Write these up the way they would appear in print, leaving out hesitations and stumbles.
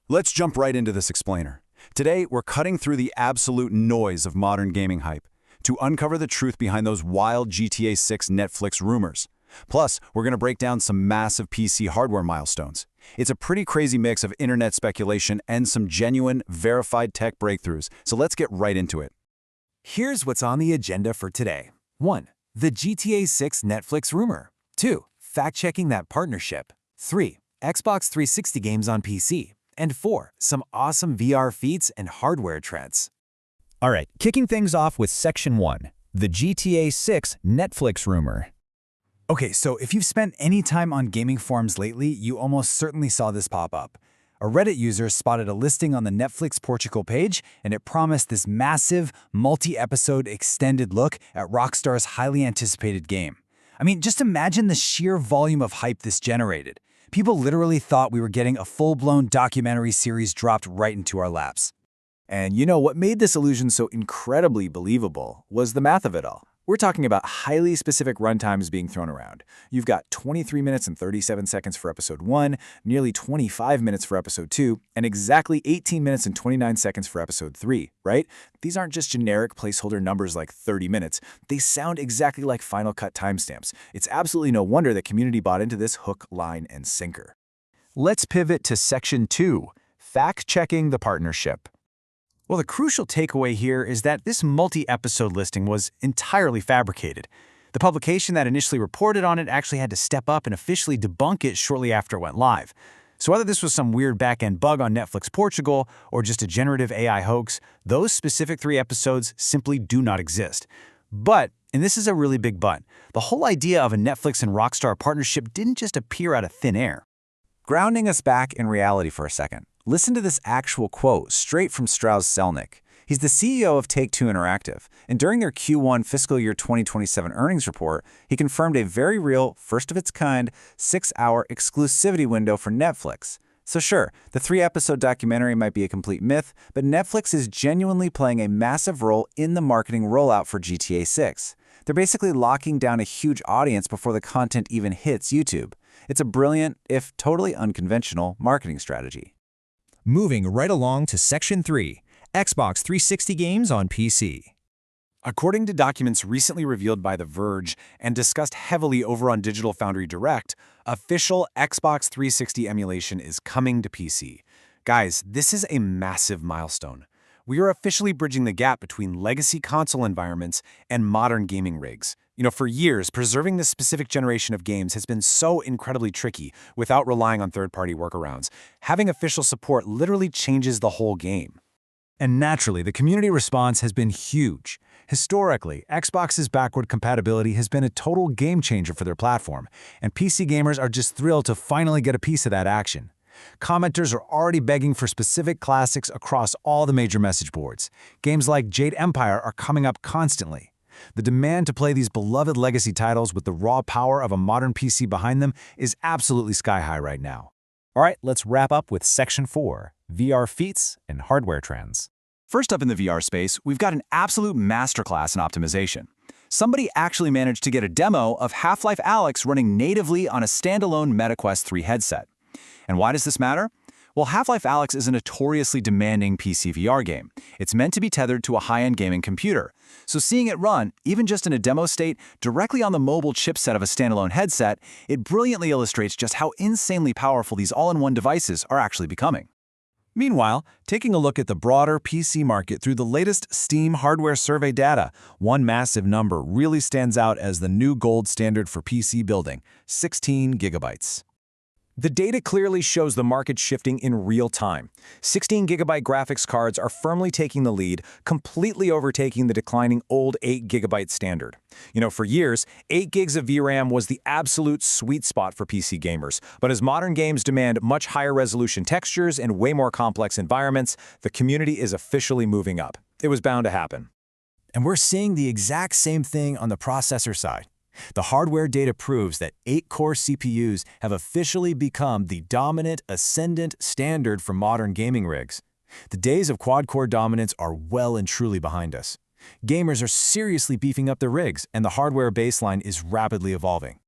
Let's jump right into this explainer. Today, we're cutting through the absolute noise of modern gaming hype to uncover the truth behind those wild GTA 6 Netflix rumors. Plus, we're going to break down some massive PC hardware milestones. It's a pretty crazy mix of internet speculation and some genuine, verified tech breakthroughs, so let's get right into it. Here's what's on the agenda for today. 1. The GTA 6 Netflix rumor. 2. Fact-checking that partnership. 3. Xbox 360 games on PC. And 4. Some awesome VR feats and hardware trends. All right, kicking things off with Section 1, the GTA 6 Netflix rumor. Okay, so if you've spent any time on gaming forums lately, you almost certainly saw this pop up. A Reddit user spotted a listing on the Netflix Portugal page, and it promised this massive, multi-episode extended look at Rockstar's highly anticipated game. I mean, just imagine the sheer volume of hype this generated. People literally thought we were getting a full-blown documentary series dropped right into our laps. And you know what made this illusion so incredibly believable was the math of it all. We're talking about highly specific runtimes being thrown around. You've got 23 minutes and 37 seconds for Episode 1, nearly 25 minutes for Episode 2, and exactly 18 minutes and 29 seconds for Episode 3, right? These aren't just generic placeholder numbers like 30 minutes. They sound exactly like Final Cut timestamps. It's absolutely no wonder the community bought into this hook, line, and sinker. Let's pivot to Section 2, fact-checking the partnership. Well, the crucial takeaway here is that this multi-episode listing was entirely fabricated. The publication that initially reported on it actually had to step up and officially debunk it shortly after it went live. So whether this was some weird back-end bug on Netflix Portugal or just a generative AI hoax, those specific 3 episodes simply do not exist. But, and this is a really big but, the whole idea of a Netflix and Rockstar partnership didn't just appear out of thin air. Grounding us back in reality for a second, listen to this actual quote straight from Strauss Zelnick. He's the CEO of Take-Two Interactive, and during their Q1 fiscal year 2027 earnings report, he confirmed a very real, first-of-its-kind, 6-hour exclusivity window for Netflix. So sure, the 3-episode documentary might be a complete myth, but Netflix is genuinely playing a massive role in the marketing rollout for GTA 6. They're basically locking down a huge audience before the content even hits YouTube. It's a brilliant, if totally unconventional, marketing strategy. Moving right along to Section 3, Xbox 360 games on PC. According to documents recently revealed by The Verge and discussed heavily over on Digital Foundry Direct, official Xbox 360 emulation is coming to PC. Guys, this is a massive milestone. We are officially bridging the gap between legacy console environments and modern gaming rigs. For years, preserving this specific generation of games has been so incredibly tricky without relying on third-party workarounds. Having official support literally changes the whole game. And naturally, the community response has been huge. Historically, Xbox's backward compatibility has been a total game changer for their platform, and PC gamers are just thrilled to finally get a piece of that action. Commenters are already begging for specific classics across all the major message boards. Games like Jade Empire are coming up constantly. The demand to play these beloved legacy titles with the raw power of a modern PC behind them is absolutely sky-high right now. All right, let's wrap up with Section 4, VR feats and hardware trends. First up in the VR space, we've got an absolute masterclass in optimization. Somebody actually managed to get a demo of Half-Life Alyx running natively on a standalone MetaQuest 3 headset. And why does this matter? Well, Half-Life Alyx is a notoriously demanding PC VR game. It's meant to be tethered to a high-end gaming computer. So seeing it run, even just in a demo state, directly on the mobile chipset of a standalone headset, it brilliantly illustrates just how insanely powerful these all-in-one devices are actually becoming. Meanwhile, taking a look at the broader PC market through the latest Steam hardware survey data, one massive number really stands out as the new gold standard for PC building: 16 gigabytes. The data clearly shows the market shifting in real time. 16GB graphics cards are firmly taking the lead, completely overtaking the declining old 8GB standard. For years, 8 gigs of VRAM was the absolute sweet spot for PC gamers. But as modern games demand much higher resolution textures and way more complex environments, the community is officially moving up. It was bound to happen. And we're seeing the exact same thing on the processor side. The hardware data proves that 8-core CPUs have officially become the dominant, ascendant standard for modern gaming rigs. The days of quad-core dominance are well and truly behind us. Gamers are seriously beefing up their rigs, and the hardware baseline is rapidly evolving.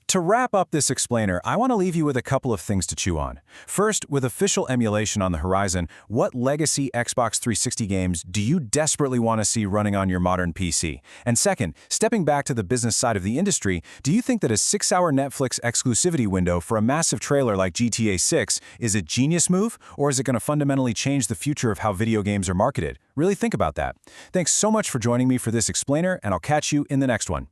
To wrap up this explainer, I want to leave you with a couple of things to chew on. First, with official emulation on the horizon, what legacy Xbox 360 games do you desperately want to see running on your modern PC? And second, stepping back to the business side of the industry, do you think that a 6-hour Netflix exclusivity window for a massive trailer like GTA 6 is a genius move, or is it going to fundamentally change the future of how video games are marketed? Really think about that. Thanks so much for joining me for this explainer, and I'll catch you in the next one.